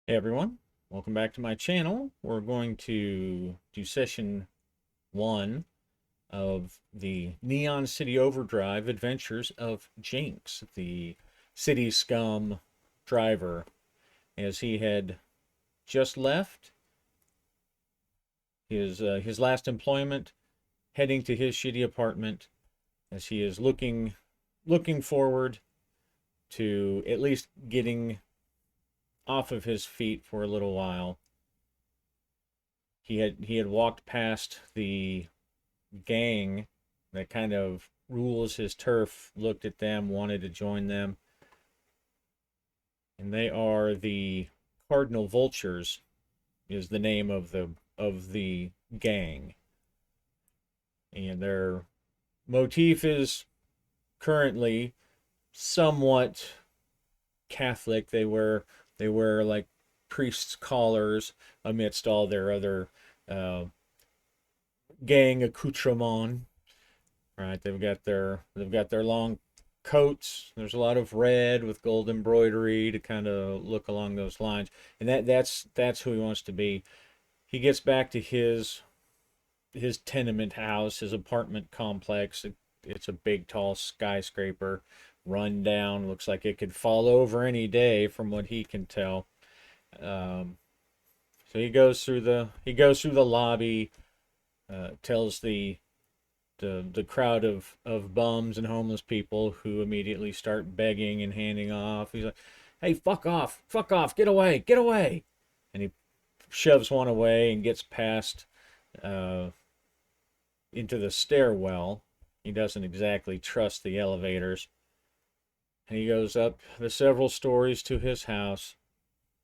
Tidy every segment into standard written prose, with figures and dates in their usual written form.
Hey everyone, welcome back to my channel. We're going to do session 1 of the Neon City Overdrive Adventures of Jinx, the city scum driver, as he had just left his last employment, heading to his shitty apartment, as he is looking forward to at least getting off of his feet for a little while. He had walked past the gang that kind of rules his turf, looked at them, wanted to join them, and they are the Cardinal Vultures, is the name of the gang, and their motif is currently somewhat Catholic. They wear like priests' collars amidst all their other uh, gang accoutrement. Right, they've got their long coats. There's a lot of red with gold embroidery to kind of look along those lines, and that's who he wants to be. He gets back to his tenement house, his apartment complex. It's a big, tall skyscraper, run down. Looks like it could fall over any day, from what he can tell. Um, so he goes through the lobby, tells the crowd of bums and homeless people, who immediately start begging and handing off. He's like, "Hey, fuck off, get away, get away!" And he shoves one away and gets past uh, into the stairwell. He doesn't exactly trust the elevators, and he goes up the several stories to his house,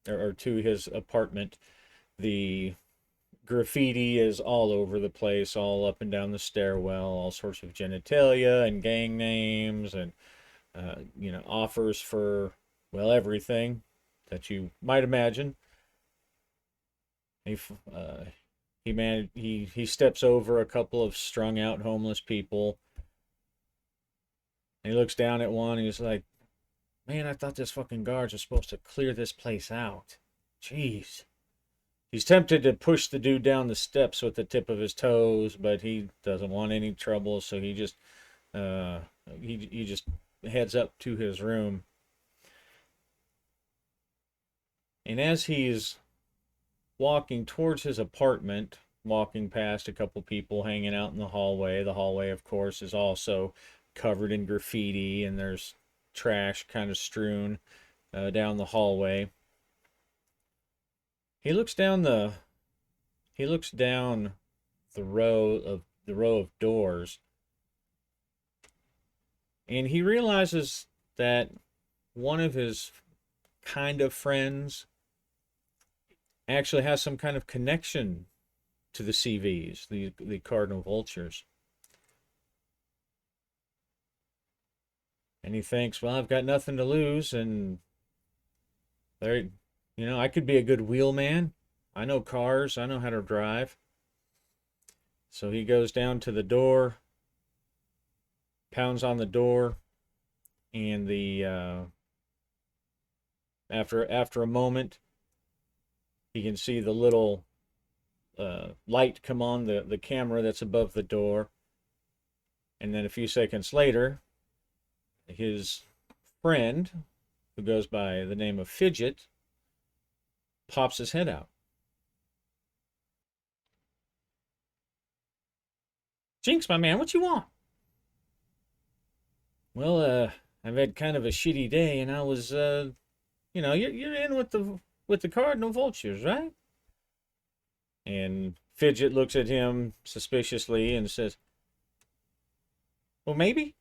or to his apartment. The graffiti is all over the place, all up and down the stairwell, all sorts of genitalia and gang names, and offers for, well, everything that you might imagine. He uh, he steps over a couple of strung out homeless people. And he looks down at one and he's like, "Man, I thought this fucking guards were supposed to clear this place out. Jeez." He's tempted to push the dude down the steps with the tip of his toes, but he doesn't want any trouble, so uh, he just heads up to his room. And as he's walking towards his apartment, walking past a couple people hanging out in the hallway. The hallway, of course, is also covered in graffiti, and there's trash kind of strewn down the hallway. He looks down the he looks down the row of doors, and he realizes that one of his kind of friends actually has some kind of connection to the CVs, the Cardinal Vultures. And he thinks, well, I've got nothing to lose, and there, I could be a good wheelman. I know cars. I know how to drive. So he goes down to the door, pounds on the door, and the after a moment, he can see the little light come on the camera that's above the door, and then a few seconds later, his friend, who goes by the name of Fidget, pops his head out. "Jinx, my man, what you want?" "Well, I've had kind of a shitty day, and I was, you're in with the Cardinal Vultures, right?" And Fidget looks at him suspiciously and says, "Well, maybe.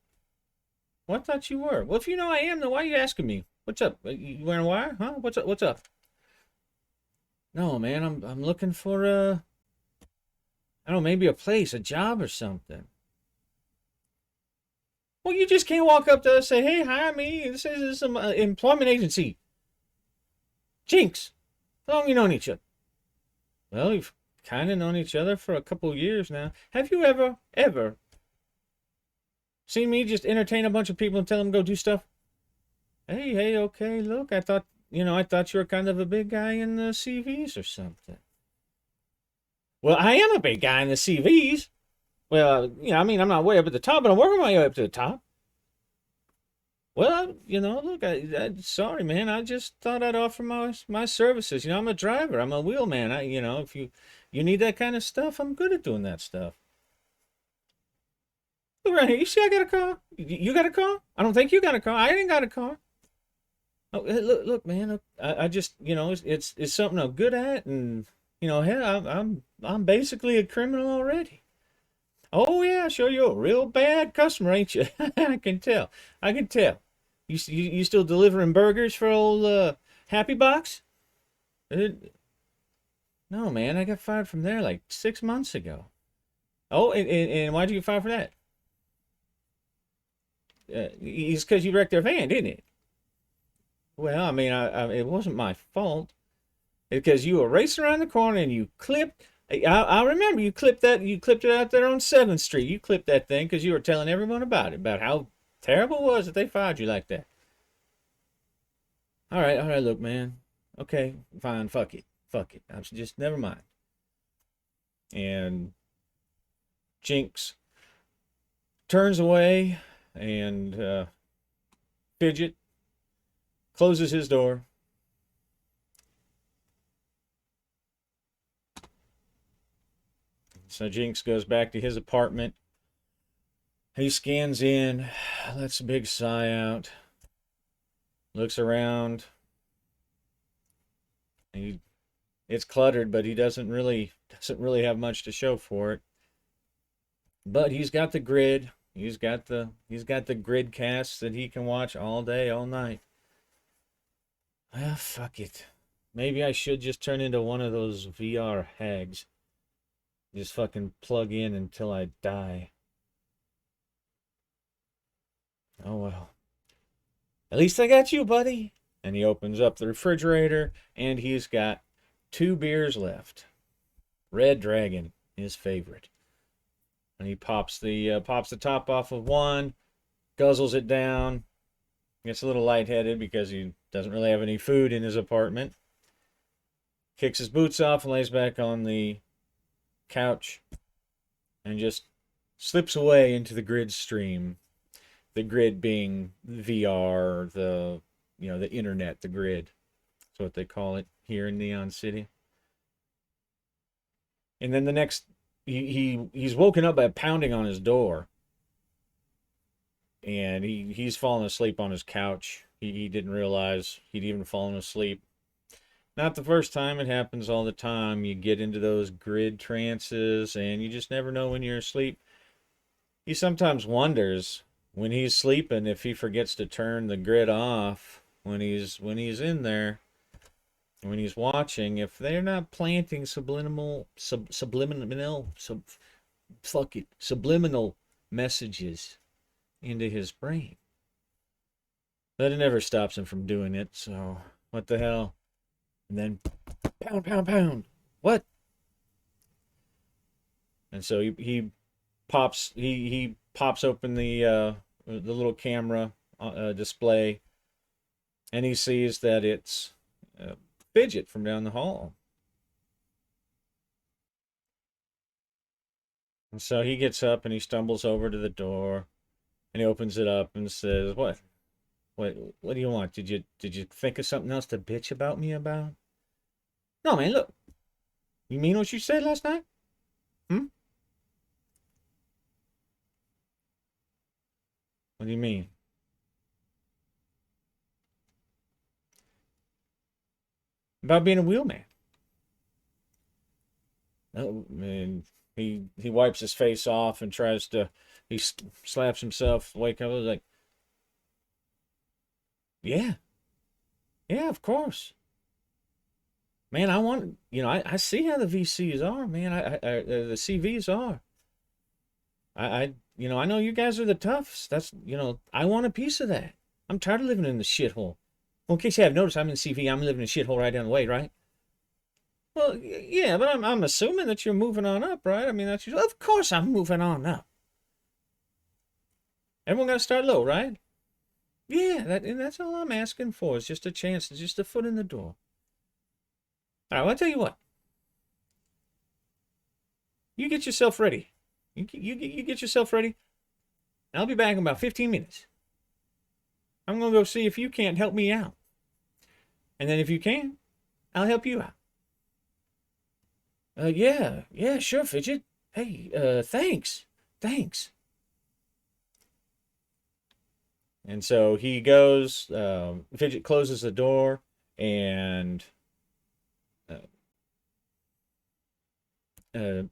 Well, I thought you were." "Well, if you know I am, then why are you asking me? What's up? You wearing a wire? Huh? What's up? What's up?" "No, man, I'm looking for I don't know, maybe a place, a job or something." "Well, you just can't walk up to us and say, 'Hey, hire me. This is some employment agency.' Jinx, how long you known each other?" "Well, we've kind of known each other for a couple years now. Have you ever seen me just entertain a bunch of people and tell them to go do stuff?" "Hey, okay, look, I thought I thought you were kind of a big guy in the CVs or something. Well, I am a big guy in the CVs. Well, I mean, I'm not way up at the top, but I'm working my way up to the top. Well, look, sorry, man. I just thought I'd offer my services. I'm a driver. I'm a wheelman. If you need that kind of stuff, I'm good at doing that stuff. Look right here. You see, I got a car. You got a car? I don't think you got a car. I ain't got a car. Oh, look, man. I just, it's something I'm good at, and hell, I'm basically a criminal already. Oh yeah, sure, you're a real bad customer, ain't you? I can tell. I can tell. You still delivering burgers for old Happy Box? Uh, no, man, I got fired from there like 6 months ago. Oh, and why'd you get fired for that? It's because you wrecked their van, didn't it? Well, I mean, it wasn't my fault. Because you were racing around the corner and you clipped. I remember you clipped that. You clipped it out there on 7th Street. You clipped that thing because you were telling everyone about it, about how terrible it was that they fired you like that. All right. Look, man. Okay, fine. Fuck it. I'm just never mind. And Jinx turns away, and Fidget closes his door. So Jinx goes back to his apartment. He scans in, lets a big sigh out, looks around. It's cluttered, but he doesn't really have much to show for it. But he's got the grid. He's got the grid casts that he can watch all day, all night. Well, fuck it. Maybe I should just turn into one of those VR hags. Just fucking plug in until I die. Oh well. At least I got you, buddy. And he opens up the refrigerator, and he's got 2 beers left. Red Dragon, his favorite. And he pops the top off of one, guzzles it down, gets a little lightheaded because he doesn't really have any food in his apartment. Kicks his boots off and lays back on the couch and just slips away into the grid stream. The grid being VR, the internet, the grid. That's what they call it here in Neon City. And then the next, he's woken up by pounding on his door, and he's fallen asleep on his couch. He didn't realize he'd even fallen asleep. Not the first time, it happens all the time. You get into those grid trances and you just never know when you're asleep. He sometimes wonders when he's sleeping if he forgets to turn the grid off when he's in there, when he's watching, if they're not planting subliminal messages into his brain. But it never stops him from doing it, so what the hell? And then pound, pound, pound. What? And so he pops open the little camera display, and he sees that it's Fidget from down the hall. And so he gets up and he stumbles over to the door, and he opens it up and says, "What? What do you want? Did you think of something else to bitch about me about?" "No, man, look. You mean what you said last night? Hmm? What do you mean?" "About being a wheelman." Oh, man. He wipes his face off and he slaps himself, wake up, like, "Yeah. Yeah, of course. Man, I want, I see how the VCs are, man. The CVs are. I know you guys are the toughs. That's, I want a piece of that. I'm tired of living in the shithole. Well, in case you haven't noticed, I'm in CV. I'm living in a shithole right down the way, right? Well, yeah, but I'm assuming that you're moving on up, right? I mean, of course I'm moving on up. Everyone got to start low, right? Yeah, that's all I'm asking for is just a chance, just a foot in the door. All right, well, I'll tell you what. You get yourself ready. You get yourself ready. I'll be back in about 15 minutes. I'm going to go see if you can't help me out. And then if you can, I'll help you out. Yeah, sure, Fidget. Hey, thanks. Thanks. And so he goes, Fidget closes the door, and uh, uh,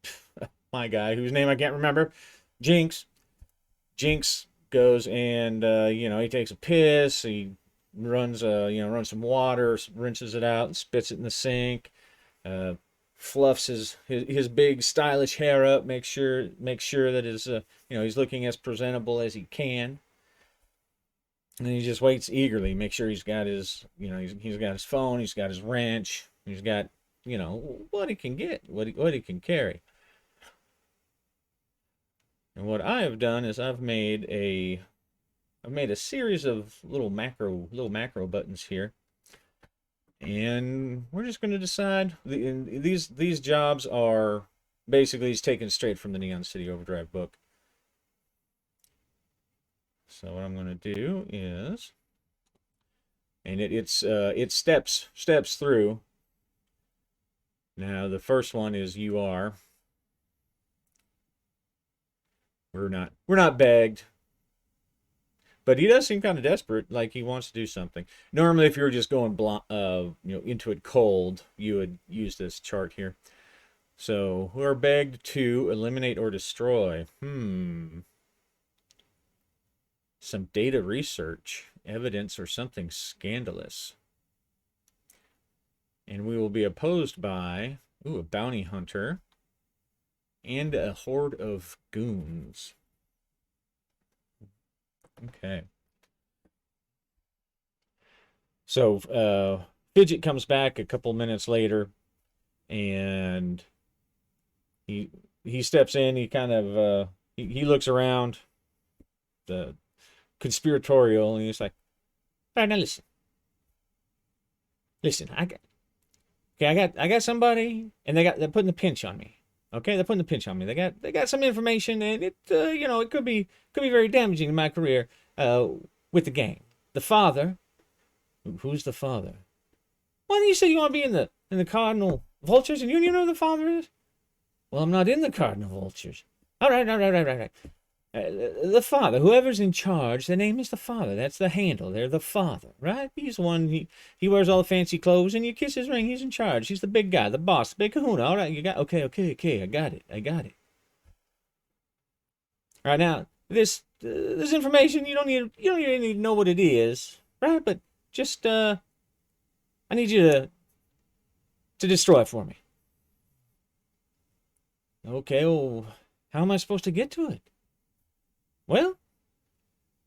my guy, whose name I can't remember, Jinx. Jinx goes and he takes a piss. He runs runs some water, rinses it out, and spits it in the sink. Uh, Fluffs his big stylish hair up, make sure that his he's looking as presentable as he can. And he just waits eagerly, make sure he's got his he's got his phone, he's got his wrench, he's got what he can get, what he can carry. And what I have done is I've made a series of little macro buttons here, and we're just going to decide. These jobs are basically taken straight from the Neon City Overdrive book. So what I'm going to do is, and it steps through. Now the first one is you are. We're not begged. But he does seem kind of desperate, like he wants to do something. Normally, if you were just going into it cold, you would use this chart here. So, who are begged to eliminate or destroy? Some data research, evidence, or something scandalous. And we will be opposed by, a bounty hunter and a horde of goons. Okay. So Fidget comes back a couple minutes later, and he steps in. He kind of he looks around, the conspiratorial, and he's like, "All right, now listen. I got somebody, and they're putting the pinch on me. Okay, they're putting the pinch on me. They got some information, and it it could be very damaging to my career with the gang. The father, who's the father? Well, you said you want to be in the Cardinal Vultures, and you know who the father is. Well, I'm not in the Cardinal Vultures. All right. The father, whoever's in charge, the name is the father. That's the handle. They're the father, right? He's the one. He wears all the fancy clothes, and you kiss his ring. He's in charge. He's the big guy, the boss, the big kahuna. All right, you got okay. I got it. All right, now this information you don't even need to know what it is, right? But just I need you to destroy it for me. Okay. Well, how am I supposed to get to it? Well,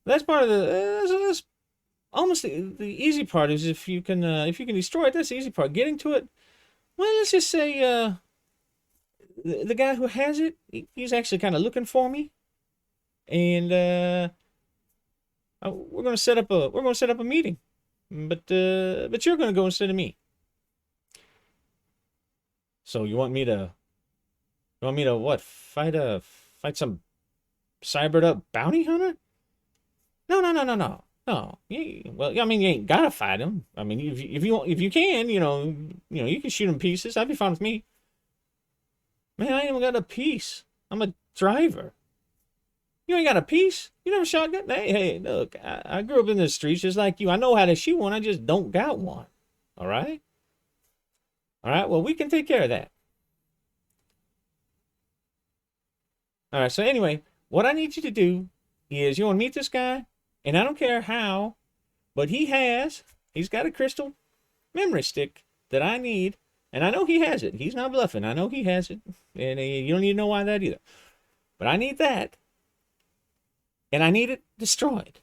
that's part of that's almost the easy part is if you can destroy it. That's the easy part. Getting to it. Well, let's just say the guy who has it, he's actually kind of looking for me, and we're gonna set up a meeting, but you're gonna go instead of me. So you want me to what? Fight some cybered up bounty hunter? No. No. Well, I mean, you ain't gotta fight him. I mean, if you can, you can shoot him pieces. That'd be fine with me. Man, I ain't even got a piece. I'm a driver. You ain't got a piece? You never shotgun? Hey, look, I grew up in the streets just like you. I know how to shoot one. I just don't got one. All right? All right, well, we can take care of that. All right, so anyway, what I need you to do is you want to meet this guy, and I don't care how, but he's got a crystal memory stick that I need, and I know he has it. He's not bluffing. I know he has it, and you don't need to know why that either. But I need that, and I need it destroyed.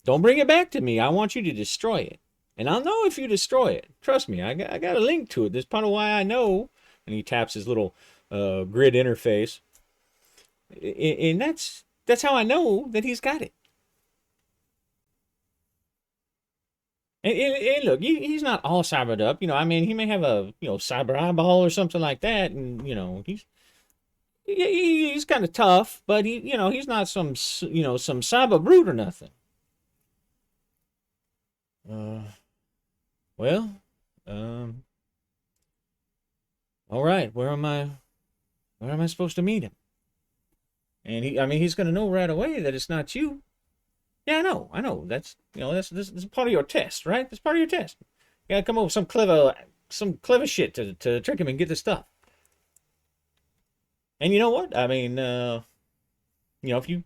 Don't bring it back to me. I want you to destroy it. And I'll know if you destroy it. Trust me, I got a link to it. That's part of why I know. And he taps his little grid interface. And that's how I know that he's got it. And look, he's not all cybered up. I mean, he may have a cyber eyeball or something like that, and he's kind of tough, but he's not some cyber brute or nothing. Uh, well, um, all right. Where am I supposed to meet him? And I mean, he's gonna know right away that it's not you. Yeah, I know. That's this is part of your test, right? That's part of your test. You gotta come up with some clever shit to trick him and get the stuff. And you know what? I mean, if you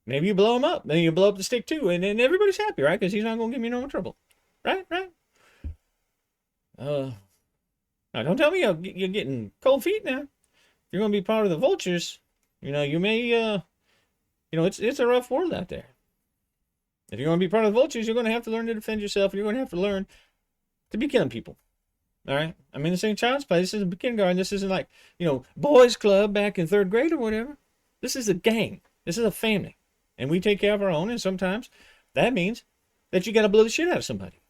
maybe you blow him up, then you blow up the stick too, and then everybody's happy, right? Because he's not gonna give me no more trouble, right? Right? Uh, Now don't tell me you're getting cold feet now. If you're gonna be part of the vultures, you may, it's a rough world out there. If you're gonna be part of the vultures, you're gonna have to learn to defend yourself, and you're gonna have to learn to be killing people. All right. I mean, this ain't child's play. This isn't kindergarten. This isn't like, boys' club back in third grade or whatever. This is a gang. This is a family. And we take care of our own. And sometimes that means that you got to blow the shit out of somebody.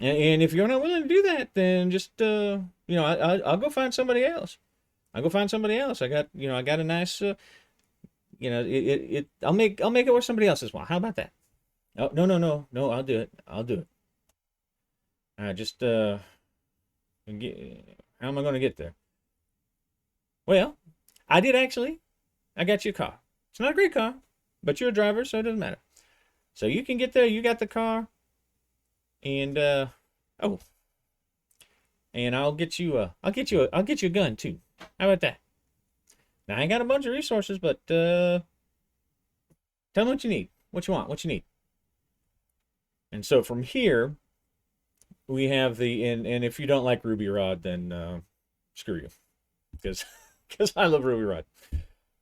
And if you're not willing to do that, then just, I'll go find somebody else. I'll go find somebody else. I got a nice, I'll make it where somebody else is. Well, how about that? Oh, no. I'll do it. I just, how am I going to get there? Well, I did actually. I got you a car. It's not a great car, but you're a driver, so it doesn't matter. So you can get there. You got the car, and and I'll get you a gun too. How about that? Now I ain't got a bunch of resources, but tell me what you need, what you want, what you need. And so from here, we have and if you don't like Ruby Rod, then screw you, because I love Ruby Rod.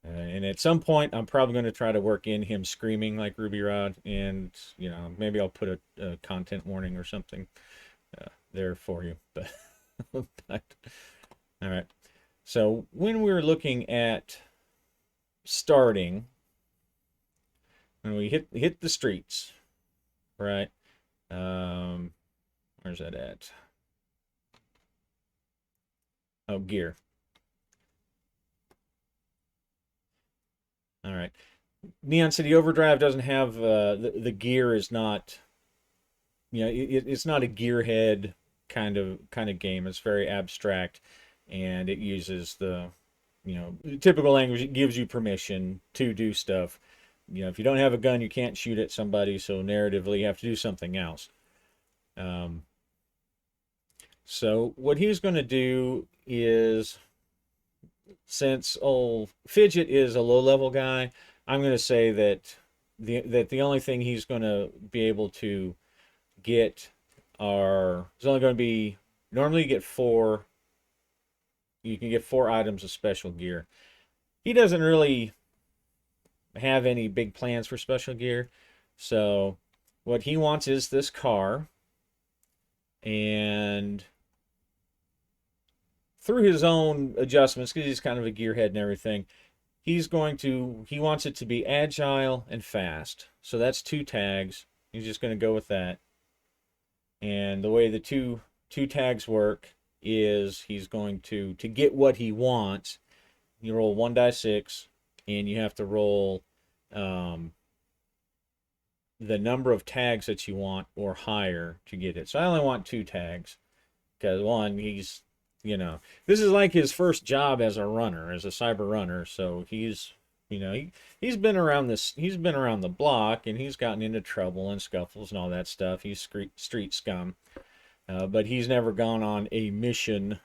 And at some point, I'm probably going to try to work in him screaming like Ruby Rod, and maybe I'll put a content warning or something there for you. But, but all right. So when we're looking at starting, when we hit the streets, right? Where's that at? Oh, gear. All right. Neon City Overdrive doesn't have the gear is not, it's not a gearhead kind of game. It's very abstract, and it uses the typical language. It gives you permission to do stuff. If you don't have a gun, you can't shoot at somebody. So narratively, you have to do something else. So what he's going to do is, since old Fidget is a low-level guy, I'm going to say that the only thing he's going to be able to get is only going to be, normally you can get 4 items of special gear. He doesn't really have any big plans for special gear, so what he wants is this car, and through his own adjustments, because he's kind of a gearhead and everything, he wants it to be agile and fast. So that's 2 tags. He's just going to go with that. And the way the two tags work is he's going to get what he wants, you roll 1d6, and you have to roll the number of tags that you want or higher to get it. So I only want 2 tags, because one, this is like his first job as a runner, as a cyber runner. So he's been around the block, and he's gotten into trouble and scuffles and all that stuff. He's street scum, but he's never gone on a mission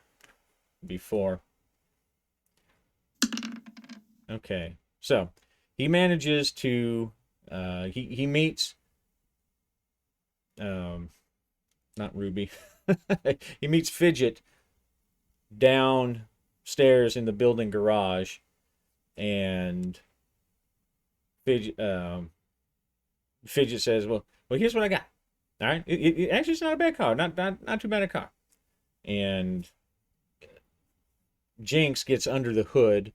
before. Okay, so he manages to he meets not Ruby. He meets Fidget downstairs in the building garage, and Fidget says, well, here's what I got. All right, it actually, it's not a bad car, not too bad a car. And Jinx gets under the hood.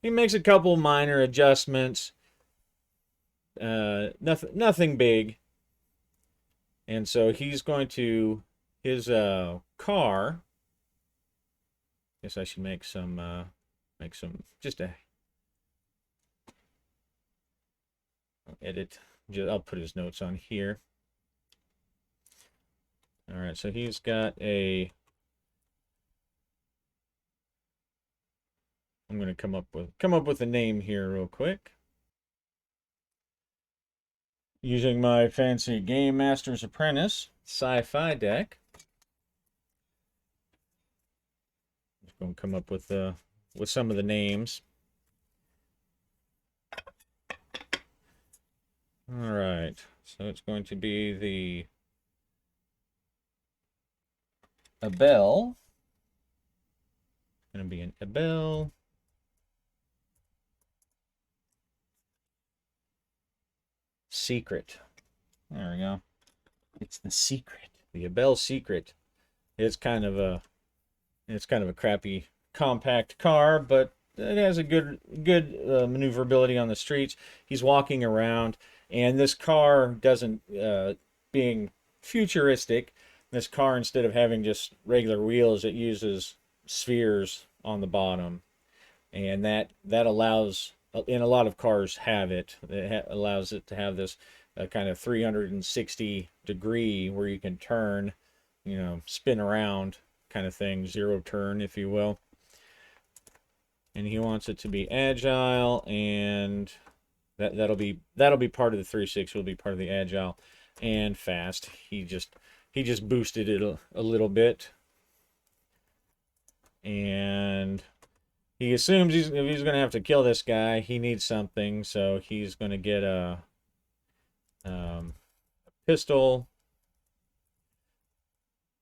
He makes a couple minor adjustments. Nothing big. And so he's going to his car. Guess I should make some just a edit. I'll put his notes on here. All right, so he's got a. I'm going to come up with a name here real quick. Using my fancy Game Master's Apprentice sci-fi deck. Just going to come up with some of the names. All right, so it's going to be the Abel. Going to be an Abel. Secret. There we go. It's the secret. The Abel Secret. It's kind of a crappy compact car, but it has a good maneuverability on the streets. He's walking around, and this car doesn't being futuristic. This car, instead of having just regular wheels, it uses spheres on the bottom, and that allows, and a lot of cars have it. It allows it to have this kind of 360 degree where you can turn, spin around kind of thing, zero turn, if you will. And he wants it to be agile, and that'll be part of the 360. Will be part of the agile and fast. He just boosted it a little bit, and he assumes if he's going to have to kill this guy, he needs something, so he's going to get a pistol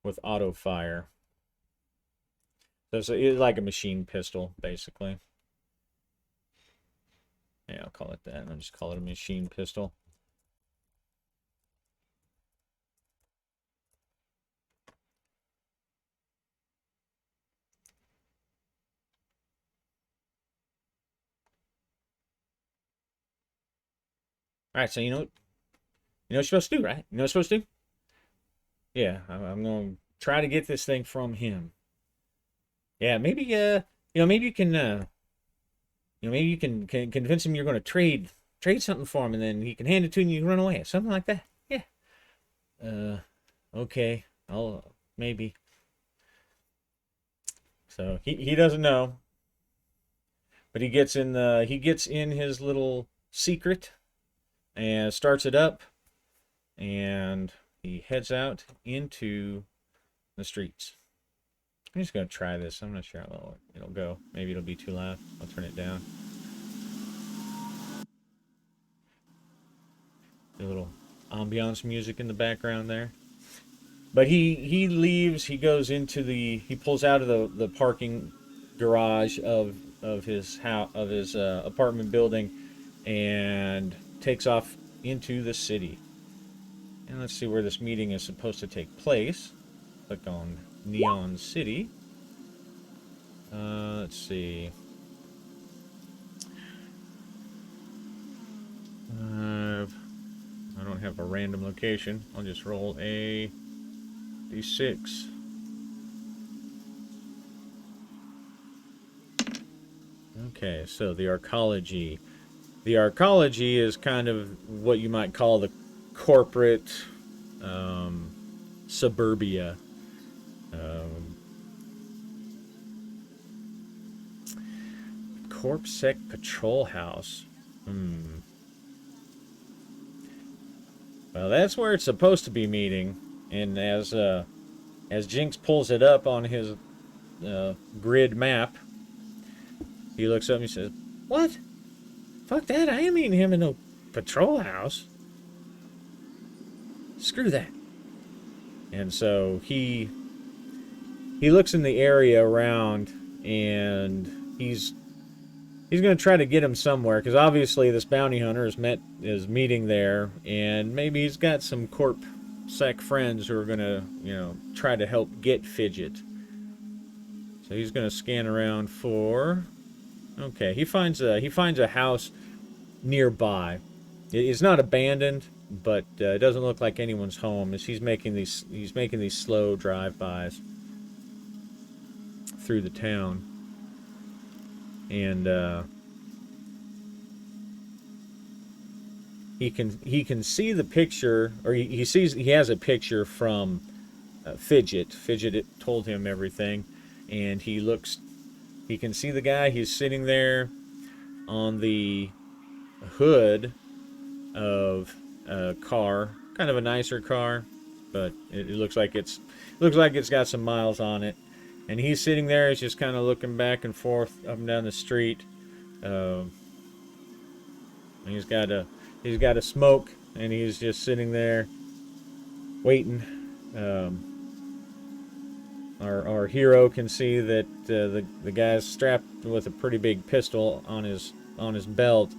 with auto fire. So it's like a machine pistol, basically. Yeah, I'll call it that. I'll just call it a machine pistol. All right, so you know what you're supposed to do, right? You know what you're supposed to do? Yeah, I'm going to try to get this thing from him. Yeah, maybe maybe you can maybe you can convince him you're going to trade something for him, and then he can hand it to you and you can run away, something like that. Yeah. Okay, I'll maybe. So he doesn't know, but he gets in his little secret and starts it up, and he heads out into the streets. I'm just going to try this. I'm not sure how it'll go. Maybe it'll be too loud. I'll turn it down. A little ambiance music in the background there. But he leaves. He goes into he pulls out of the parking garage of his house, of his apartment building, and takes off into the city. And let's see where this meeting is supposed to take place. Click on Neon City. Let's see. I don't have a random location. I'll just roll a d6. Okay, so the arcology. The arcology is kind of what you might call the corporate suburbia. Corpsec Patrol House. Well, that's where it's supposed to be meeting. And as Jinx pulls it up on his grid map, he looks up and he says, "What? Fuck that! I ain't meeting him in no patrol house. Screw that." And so he looks in the area around, and he's going to try to get him somewhere, because obviously this bounty hunter is meeting there, and maybe he's got some corp-sec friends who are going to, try to help get Fidget. So he's going to scan around for. Okay, he finds a house nearby. It's not abandoned, but it doesn't look like anyone's home. As he's making these slow drive-bys through the town, and he can see the picture, or he has a picture from Fidget. Fidget told him everything, and he can see the guy. He's sitting there on the hood of a car, kind of a nicer car, but it looks like it's got some miles on it. And he's sitting there. He's just kind of looking back and forth up and down the street. Uh, he's got a smoke, and he's just sitting there waiting. Um, our hero can see that the guy's strapped with a pretty big pistol on his belt,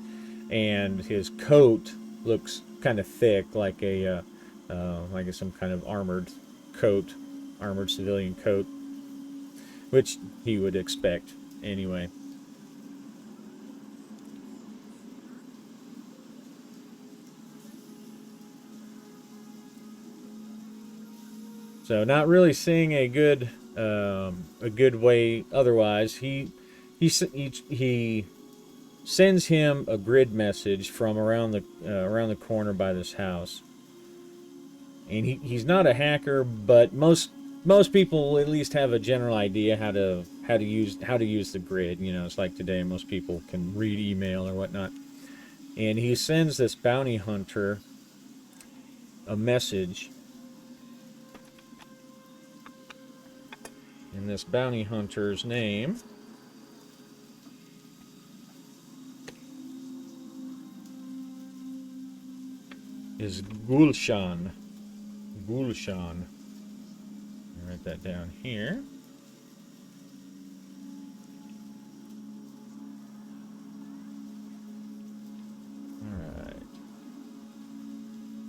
and his coat looks kind of thick, like some kind of armored civilian coat, which he would expect anyway. So not really seeing a good way otherwise. He sends him a grid message from around the corner by this house, and he's not a hacker, but most people will at least have a general idea how to use the grid. You know, it's like today most people can read email or whatnot, and he sends this bounty hunter a message. And this bounty hunter's name is Gulshan. Gulshan. I'll write that down here. Alright.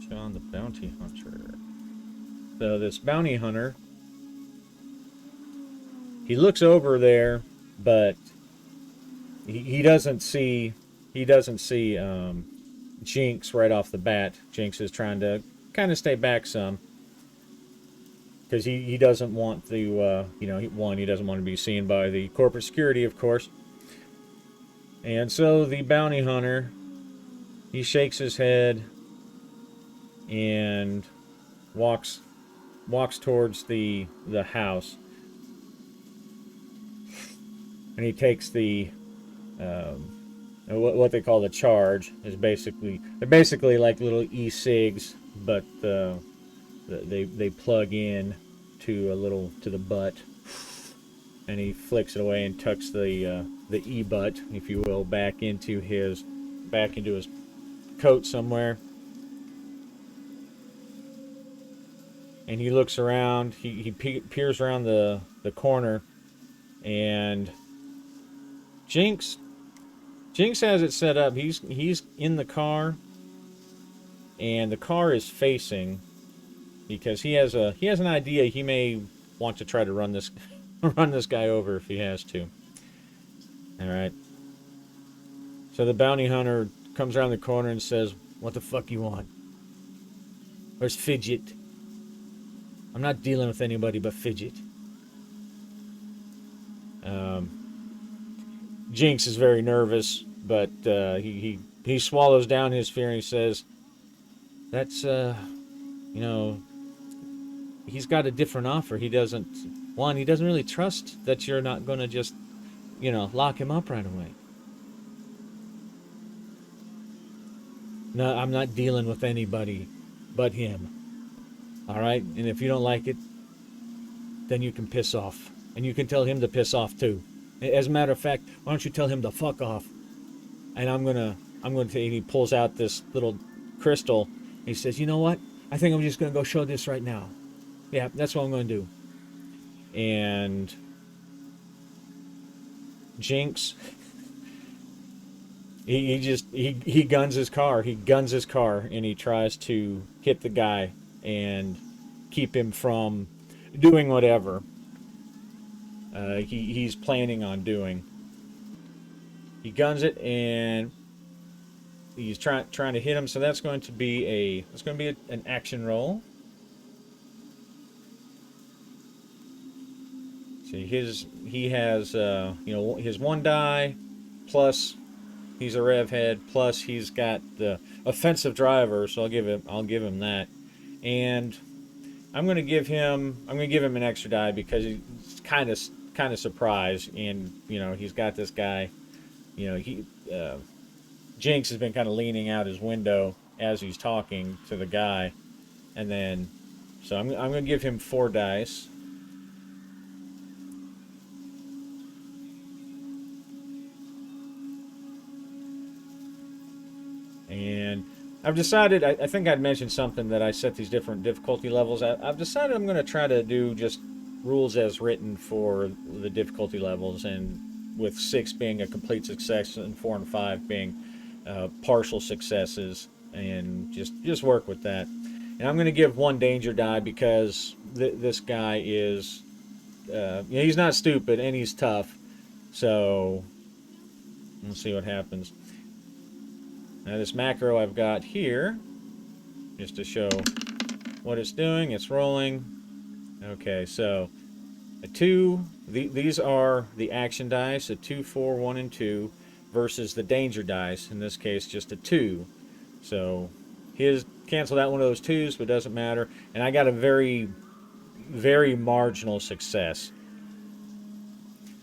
John the Bounty Hunter. So this bounty hunter, he looks over there, but he doesn't see Jinx right off the bat. Jinx is trying to kind of stay back some, because he doesn't want to he doesn't want to be seen by the corporate security, of course. And so the bounty hunter, he shakes his head and walks towards the house. And he takes the what they call the charge. They're basically like little e-cigs, but they plug in to the butt, and he flicks it away and tucks the e-butt, if you will, back into his coat somewhere. And he looks around. He peers around the corner, and Jinx has it set up. He's in the car, and the car is facing, because he has an idea. He may want to try to run this guy over if he has to. All right. So the bounty hunter comes around the corner and says, "What the fuck you want? Where's Fidget? I'm not dealing with anybody but Fidget." Jinx is very nervous, but he swallows down his fear, and he says, "That's he's got a different offer. He doesn't really trust that you're not going to just lock him up right away. No, I'm not dealing with anybody but him. All right, and if you don't like it, then you can piss off, and you can tell him to piss off too. As a matter of fact, why don't you tell him to fuck off?" And I'm gonna and he pulls out this little crystal. He says, "You know what? I think I'm just gonna go show this right now. Yeah, that's what I'm gonna do." And Jinx, he guns his car. He guns his car, and he tries to hit the guy and keep him from doing whatever he's planning on doing. He guns it, and he's trying to hit him. So that's going to be an action roll. So he has his one die, plus he's a rev head, plus he's got the offensive driver. So I'll give him that, and I'm gonna give him an extra die because he's kind of surprised, and he's got this guy. Jinx has been kind of leaning out his window as he's talking to the guy, and then so I'm gonna give him 4 dice. And I've decided, I think I'd mentioned something that I set these different difficulty levels at. I've decided I'm going to try to do just rules as written for the difficulty levels, and with 6 being a complete success and 4 and 5 being partial successes, and just work with that. And I'm going to give 1 danger die because this guy is, he's not stupid and he's tough. So let's see what happens. Now this macro I've got here, just to show what it's doing, it's rolling. Okay, so a 2, these are the action dice, a 2, 4, 1, and 2, versus the danger dice, in this case just a 2. So his canceled out one of those 2s, but it doesn't matter. And I got a very, very marginal success.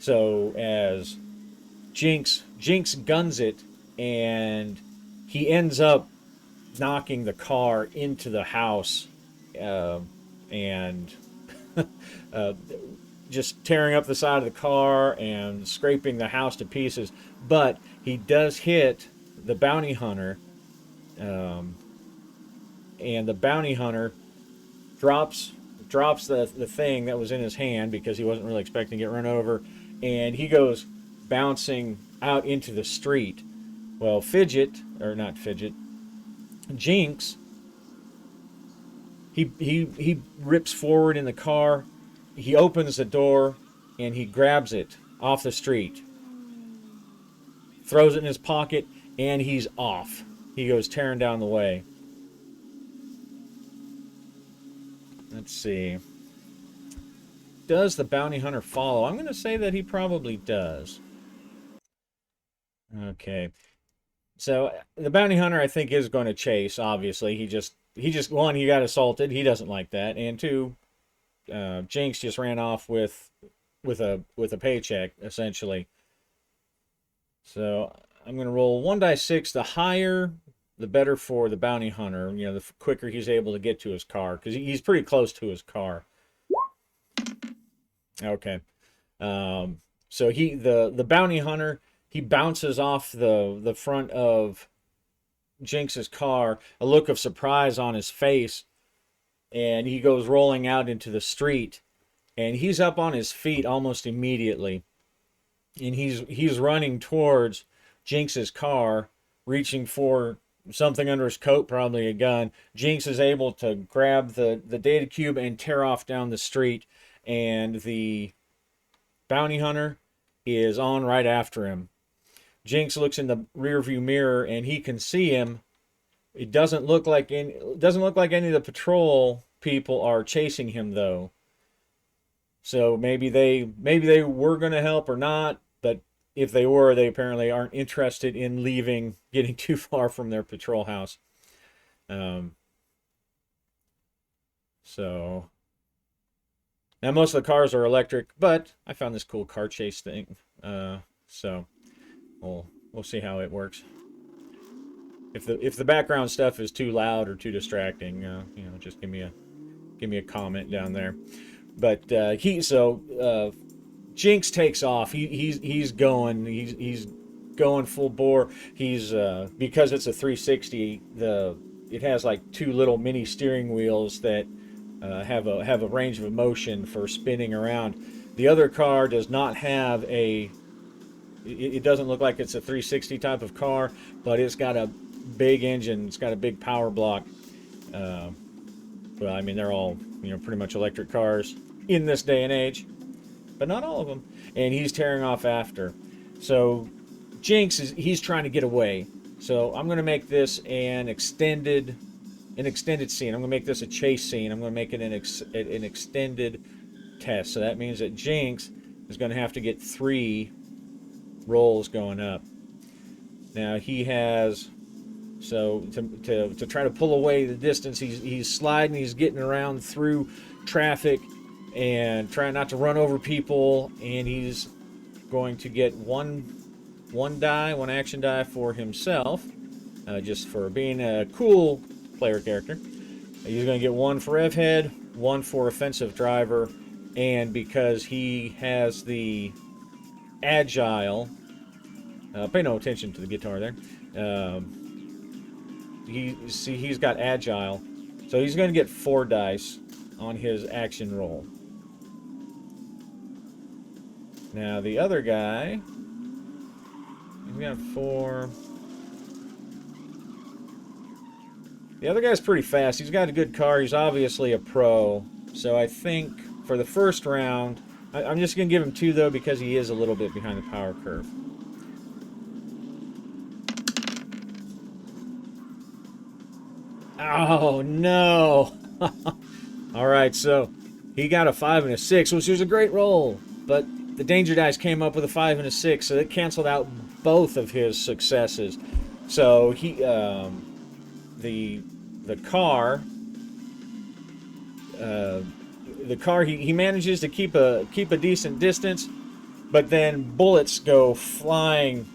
So as Jinx guns it, and he ends up knocking the car into the house, and just tearing up the side of the car and scraping the house to pieces. But he does hit the bounty hunter, and the bounty hunter drops the thing that was in his hand because he wasn't really expecting to get run over, and he goes bouncing out into the street. Well, Jinx, he rips forward in the car, he opens the door, and he grabs it off the street, throws it in his pocket, and he's off. He goes tearing down the way. Let's see. Does the bounty hunter follow? I'm going to say that he probably does. Okay. So the bounty hunter, I think, is going to chase. Obviously, he just one, he got assaulted. He doesn't like that, and 2, Jinx just ran off with a paycheck essentially. So I'm going to roll 1 die 6. The higher, the better for the bounty hunter. The quicker he's able to get to his car because he's pretty close to his car. Okay. So the bounty hunter. He bounces off the front of Jinx's car, a look of surprise on his face, and he goes rolling out into the street, and he's up on his feet almost immediately, and he's running towards Jinx's car, reaching for something under his coat, probably a gun. Jinx is able to grab the data cube and tear off down the street, and the bounty hunter is on right after him. Jinx looks in the rearview mirror and he can see him. It doesn't look like any of the patrol people are chasing him though. So maybe they were going to help or not, but if they were, they apparently aren't interested in getting too far from their patrol house. So now most of the cars are electric, but I found this cool car chase thing. So we'll see how it works. If the background stuff is too loud or too distracting, just give me a comment down there. But Jinx takes off. He's going full bore. He's because it's a 360. It has like 2 little mini steering wheels that have a range of motion for spinning around. The other car does not have it doesn't look like it's a 360 type of car, but it's got a big engine. It's got a big power block. Well, I mean, they're all pretty much electric cars in this day and age, but not all of them. And he's tearing off after. So Jinx he's trying to get away. So I'm going to make this an extended scene. I'm going to make this a chase scene. I'm going to make it an extended test. So that means that Jinx is going to have to get 3 rolls going up. Now he has, so to try to pull away the distance, he's sliding, he's getting around through traffic and trying not to run over people, and he's going to get one action die for himself, just for being a cool player character. He's going to get 1 for Rev Head, 1 for offensive driver, and because he has the agile, pay no attention to the guitar there. He's got agile, so he's going to get 4 dice on his action roll. Now the other guy, he's got 4. The other guy's pretty fast. He's got a good car. He's obviously a pro. So I think for the first round, I'm just going to give him 2 though, because he is a little bit behind the power curve. Oh, no. All right, so he got a 5 and a 6, which was a great roll. But the danger dice came up with a 5 and a 6, so it canceled out both of his successes. So he, the car, he manages to keep a decent distance, but then bullets go flying,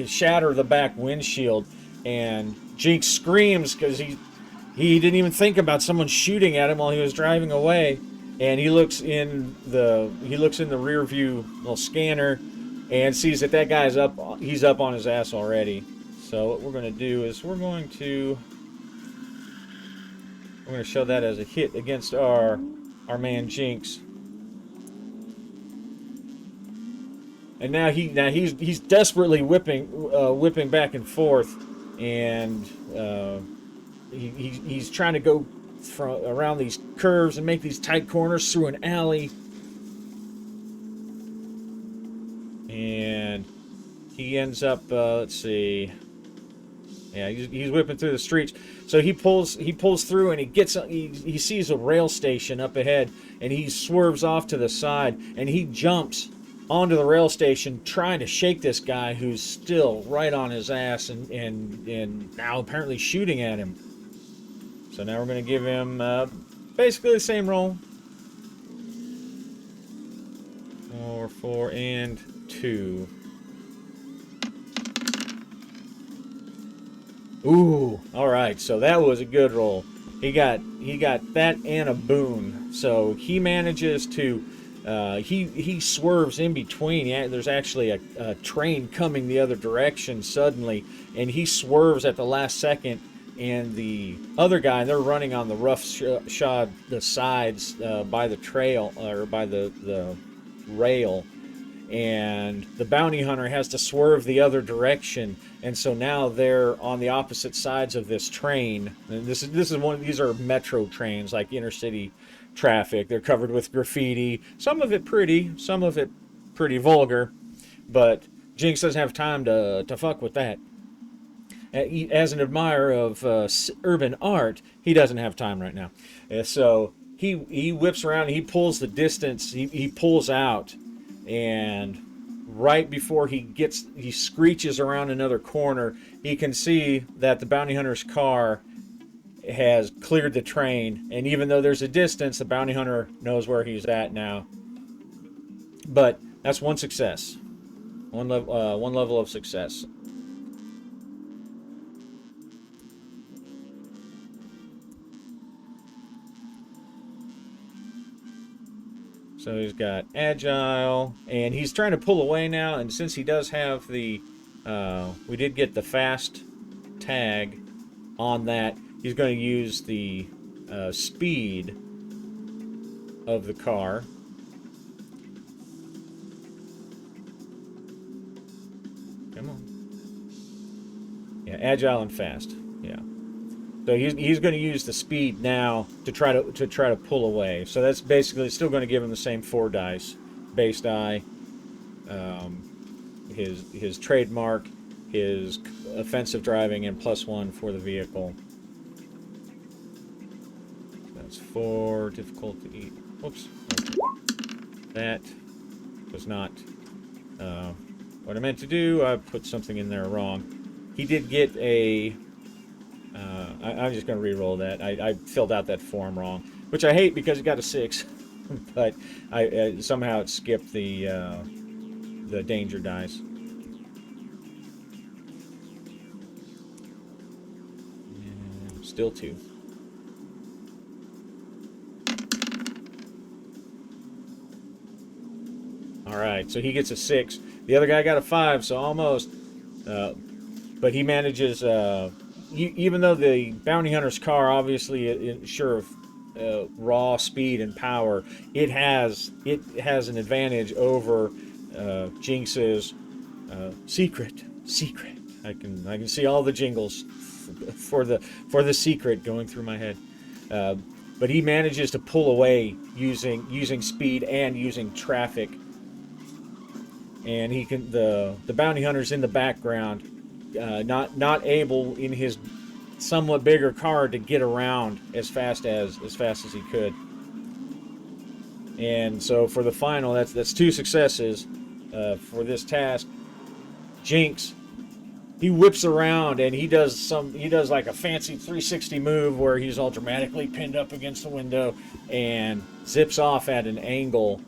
shatter the back windshield, and Jinx screams because he didn't even think about someone shooting at him while he was driving away, and he looks in the rear view little scanner and sees that guy's up. He's up on his ass already. So what we're going to do is we're going to show that as a hit against our man Jinx. And now he's desperately whipping back and forth, and he's trying to go around these curves and make these tight corners through an alley. And he ends up, let's see. Yeah, he's whipping through the streets. So he pulls through, and he sees a rail station up ahead, and he swerves off to the side, and he jumps onto the rail station trying to shake this guy who's still right on his ass and now apparently shooting at him. So now we're going to give him basically the same roll. 4 and 2. Ooh, all right. So that was a good roll. He got that and a boon. So he manages to he swerves in between. Yeah, there's actually a train coming the other direction suddenly, and he swerves at the last second. And the other guy, they're running on the roughshod the sides by the trail or by the rail, and the bounty hunter has to swerve the other direction, and so now they're on the opposite sides of this train. And this is one of these are metro trains, like inner city traffic. They're covered with graffiti, some of it pretty, some of it pretty vulgar, but Jinx doesn't have time to fuck with that. As an admirer of urban art, he doesn't have time right now. So he whips around and he pulls the distance. He pulls out, and right before he screeches around another corner, he can see that the bounty hunter's car has cleared the train. And even though there's a distance, the bounty hunter knows where he's at now. But that's one success, one level of success. So he's got agile, and he's trying to pull away now. And since he does have the, we did get the fast tag on that, he's going to use the speed of the car. Come on. Yeah, agile and fast. Yeah. So he's going to use the speed now to try to pull away. So that's basically still going to give him the same 4 dice, base die, his trademark, his offensive driving and +1 for the vehicle. That's 4 difficulty. Whoops. That was not what I meant to do. I put something in there wrong. He did get a... I'm just going to re-roll that. I filled out that form wrong, which I hate because it got a 6. But I somehow it skipped the danger dice. And still 2. Alright, so he gets a 6. The other guy got a 5, so almost. But he manages, even though the bounty hunter's car obviously sure of raw speed and power, it has an advantage over Jinx's secret. I can see all the jingles for the secret going through my head. But he manages to pull away using speed and using traffic. And he can the bounty hunter's in the background, not able in his somewhat bigger car to get around as fast as he could. And so for the final, that's 2 successes for this task. Jinx, he whips around and he does like a fancy 360 move where he's all dramatically pinned up against the window and zips off at an angle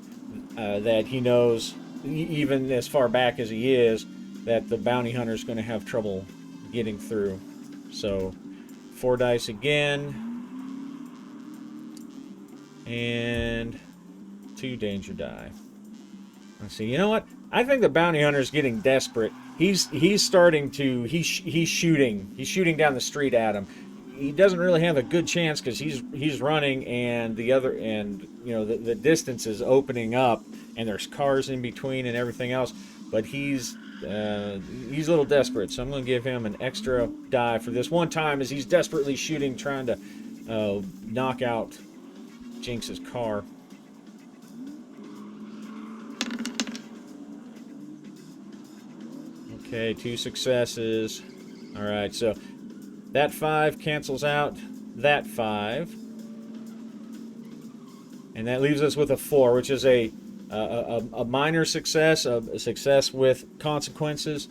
that he knows, even as far back as he is, that the bounty hunter is going to have trouble getting through. So 4 dice again, and 2 danger die. Let's see. You know what? I think the bounty hunter is getting desperate. He's starting to he's shooting down the street at him. He doesn't really have a good chance because he's running, and the distance is opening up, and there's cars in between and everything else. But he's a little desperate, so I'm going to give him an extra die for this one time as he's desperately shooting, trying to knock out Jinx's car. Okay, 2 successes. All right, so that 5 cancels out that 5. And that leaves us with a 4, which is a minor success, a success with consequences,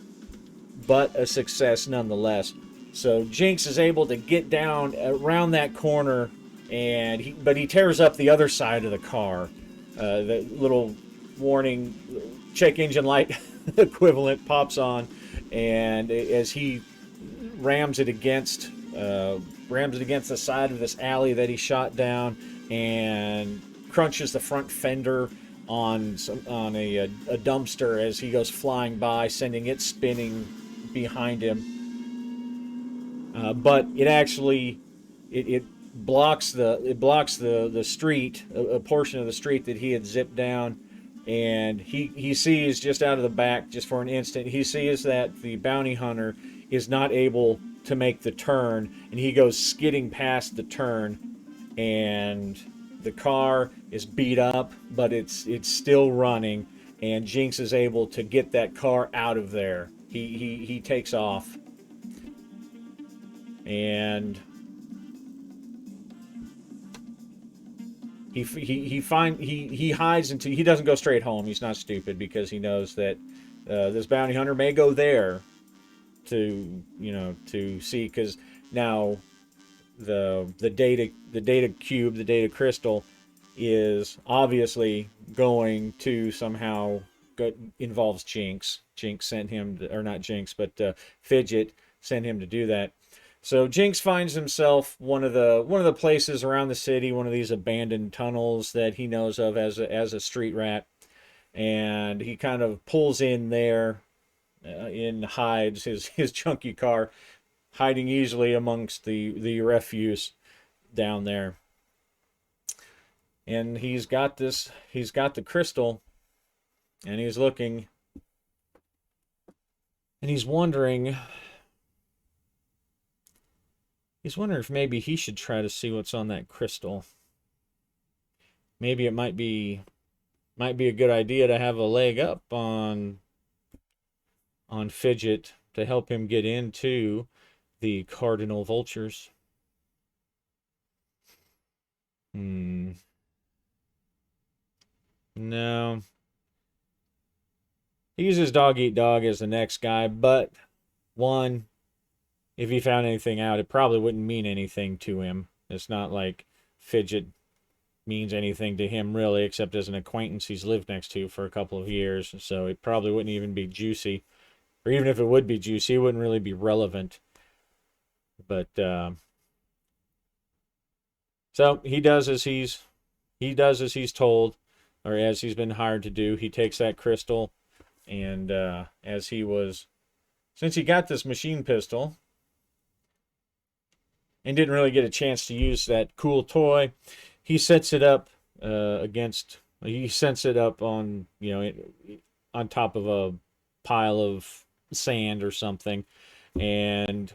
but a success nonetheless. So Jinx is able to get down around that corner, but he tears up the other side of the car. The little warning check engine light equivalent pops on, and as he rams it against the side of this alley that he shot down, and crunches the front fender on a dumpster as he goes flying by, sending it spinning behind him. But it actually it blocks the street, a portion of the street that he had zipped down. And he sees just out of the back, just for an instant, he sees that the bounty hunter is not able to make the turn, and he goes skidding past the turn, and the car is beat up, but it's still running, and Jinx is able to get that car out of there. He takes off, and he hides into, he doesn't go straight home. He's not stupid, because he knows that this bounty hunter may go there to see, because now the data cube, the data crystal, is obviously going to somehow involves Jinx. Jinx sent him to, or not Jinx, but Fidget sent him to do that. So Jinx finds himself one of the places around the city, one of these abandoned tunnels that he knows of as a street rat, and he kind of pulls in there, hides his chunky car, hiding easily amongst the refuse down there. And he's got the crystal, and he's looking, and he's wondering if maybe he should try to see what's on that crystal. Maybe it might be a good idea to have a leg up on Fidget, to help him get into the cardinal vultures. Hmm. No. He uses dog eat dog as the next guy, but one, if he found anything out, it probably wouldn't mean anything to him. It's not like Fidget means anything to him really, except as an acquaintance he's lived next to for a couple of years. So it probably wouldn't even be juicy, or even if it would be juicy, it wouldn't really be relevant. But so he does as he's told, or as he's been hired to do. He takes that crystal, and since he got this machine pistol and didn't really get a chance to use that cool toy, he sets it up he sets it up on, on top of a pile of sand or something, and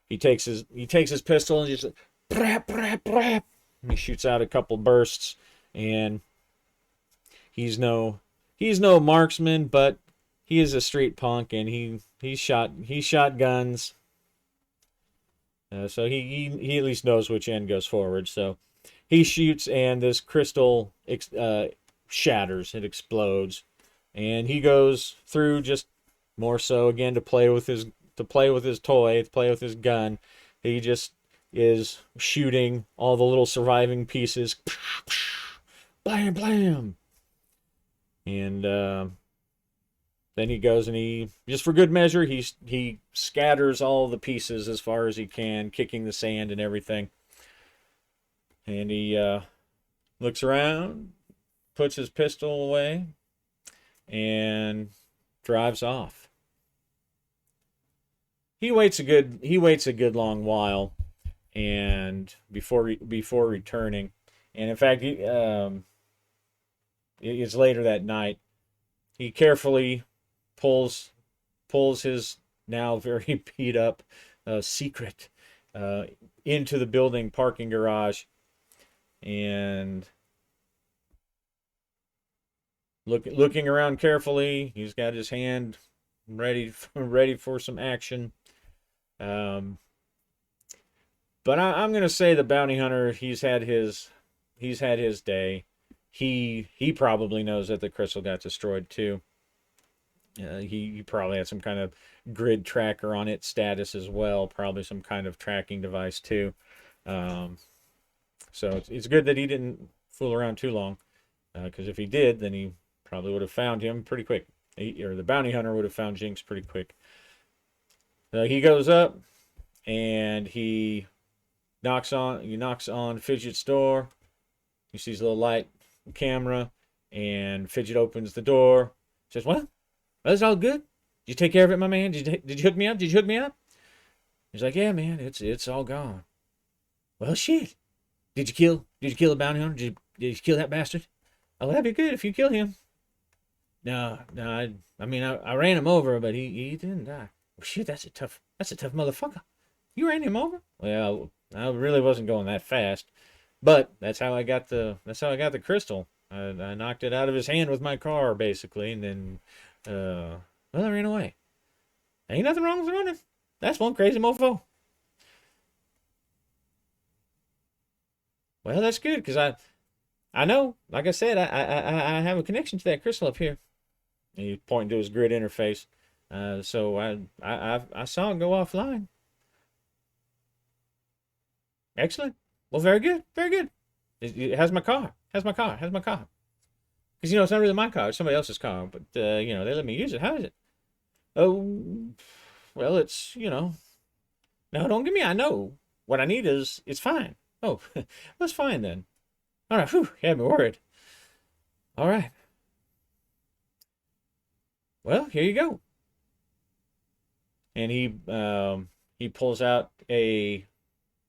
he takes his pistol and just brap, brap, brap. He shoots out a couple bursts, and he's no marksman, but he is a street punk, and he shot guns. So he at least knows which end goes forward. So he shoots, and this crystal shatters. It explodes, and he goes through just more so again to play with his toy, to play with his gun. He just is shooting all the little surviving pieces. Blam, blam. And then he goes and he, just for good measure, he scatters all the pieces as far as he can, kicking the sand and everything. And he looks around, puts his pistol away, and drives off. He waits a good long while, and before returning. And in fact, it's later that night. He carefully pulls his now very beat up secret into the building parking garage, and looking around carefully. He's got his hand ready for some action. But I'm gonna say the bounty hunter, he's had his day. He probably knows that the crystal got destroyed too. He probably had some kind of grid tracker on its status as well, probably some kind of tracking device too. So it's good that he didn't fool around too long, because if he did, then he probably would have found him pretty quick. Or the bounty hunter would have found Jinx pretty quick. He goes up and he knocks on Fidget's door. He sees a little light camera, and Fidget opens the door. Says, "Well, that's all good. Did you take care of it, my man? Did you hook me up? Did you hook me up?" He's like, "Yeah, man, it's all gone." "Well, shit. Did you kill the bounty hunter? Did you kill that bastard?" "Oh, that'd be good if you kill him." No, I mean, I ran him over, but he didn't die." "Well, shit, that's a tough motherfucker. You ran him over?" "Well, I really wasn't going that fast, but that's how I got the crystal. I knocked it out of his hand with my car, basically, and then, well, I ran away. Ain't nothing wrong with running. That's one crazy mofo." "Well, that's good, because I know, like I said, I have a connection to that crystal up here." And he's pointing to his grid interface. So I saw it go offline. "Excellent. Well, very good, very good. How's my car? How's my car? Because, it's not really my car, it's somebody else's car, but, they let me use it. How is it?" "Oh, well, it's, No, don't give me, I know. What I need is, it's fine." "Oh, that's fine then. All right, whew, you had me worried. All right. Well, here you go." And he pulls out a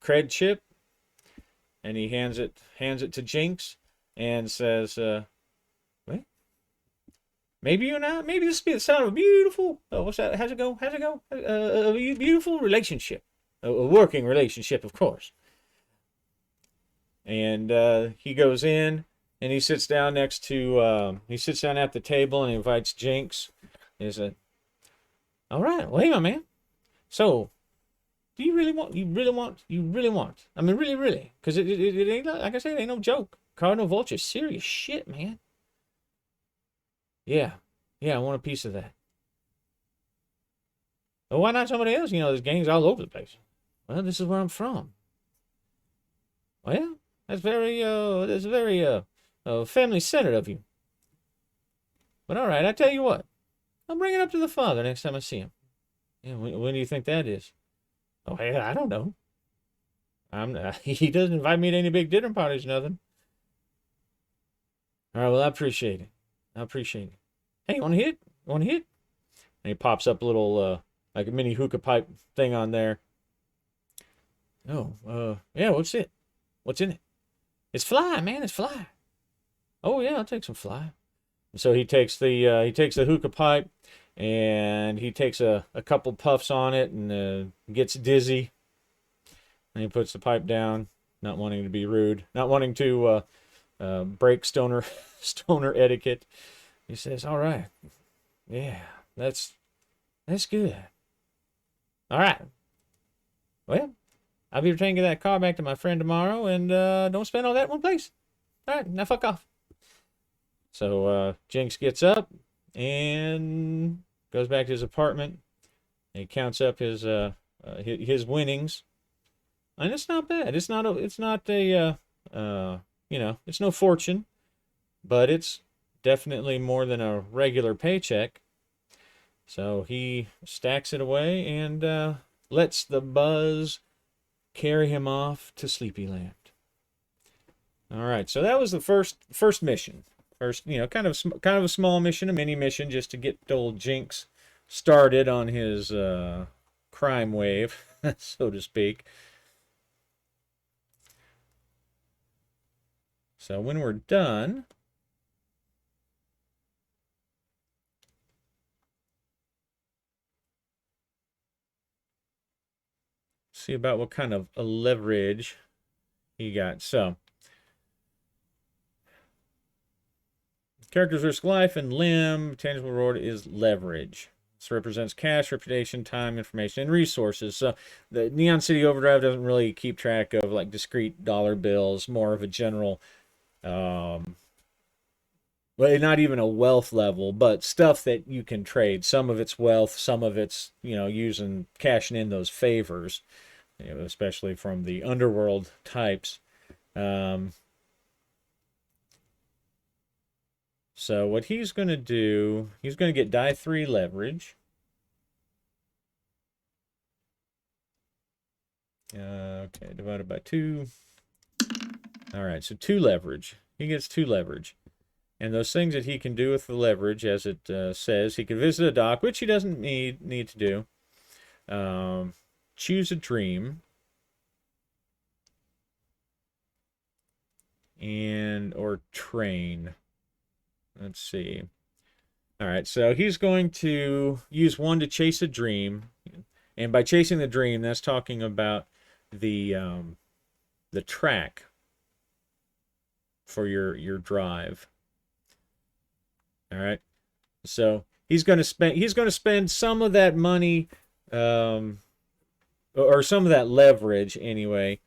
cred chip, and he hands it to Jinx, and says, "Wait, maybe this will be the sound of a beautiful, what's that? How's it go? A beautiful relationship, a working relationship, of course." And he goes in, and he sits down at the table, and he invites Jinx. He said, All right. Well, hang on, man. So, do you really want? You really want? I mean, really, really? Because it ain't like I said, it ain't no joke. Cardinal Vulture, serious shit, man. Yeah, yeah, I want a piece of that. Well, why not somebody else? You know, there's gangs all over the place. Well, this is where I'm from. Well, that's very family centered of you. But all right, I tell you what, I'll bring it up to the father next time I see him. Yeah, when do you think that is? Oh, hey, I don't know. He doesn't invite me to any big dinner parties, nothing. All right, well, I appreciate it. I appreciate it. Hey, you want to hit? Want to hit? And he pops up a little, like a mini hookah pipe thing on there. Oh, yeah, what's it? What's in it? It's fly, man, it's fly. Oh, yeah, I'll take some fly. So he takes the hookah pipe and he takes a couple puffs on it and gets dizzy. And he puts the pipe down, not wanting to be rude, not wanting to break stoner etiquette. He says, "All right, yeah, that's good. All right, well, I'll be taking that car back to my friend tomorrow, and don't spend all that in one place. All right, now fuck off." So Jinx gets up and goes back to his apartment. He counts up his winnings, and it's not bad. It's not a it's no fortune, but it's definitely more than a regular paycheck. So he stacks it away and lets the buzz carry him off to Sleepyland. All right, so that was the first mission. First, kind of a small mission, a mini mission, just to get old Jinx started on his crime wave, so to speak. So when we're done, see about what kind of a leverage he got. So characters risk life and limb. Tangible reward is leverage. This represents cash, reputation, time, information, and resources. So the Neon City Overdrive doesn't really keep track of like discrete dollar bills, more of a general, well, not even a wealth level, but stuff that you can trade. Some of it's wealth, some of it's, using cashing in those favors, especially from the underworld types. So what he's going to do, he's going to get die 3 leverage. Okay, divided by 2. All right, so 2 leverage. He gets 2 leverage. And those things that he can do with the leverage, as it says, he can visit a dock, which he doesn't need to do. Choose a dream. Or train. Let's see. All right, so he's going to use 1 to chase a dream. And by chasing the dream, that's talking about the track for your drive. All right. So he's going to spend some of that money or some of that leverage anyway.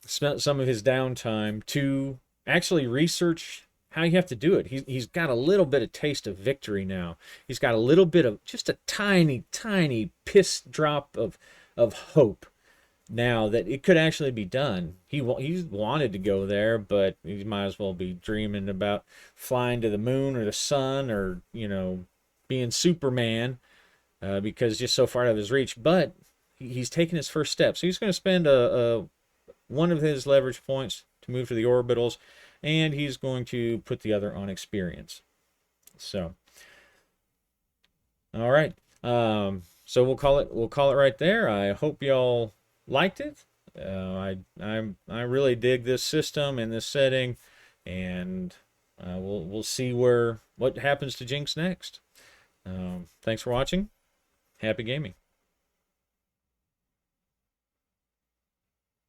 Spent some of his downtime to actually research how you have to do it. He's got a little bit of taste of victory now. He's got a little bit of just a tiny piss drop of hope now that it could actually be done. He's wanted to go there, but he might as well be dreaming about flying to the moon or the sun or being Superman because just so far out of his reach. But he's taking his first step, so he's going to spend one of his leverage points to move to the orbitals, and he's going to put the other on experience. So, all right. So we'll call it right there. I hope y'all liked it. I really dig this system and this setting, and we'll see what happens to Jinx next. Thanks for watching. Happy gaming.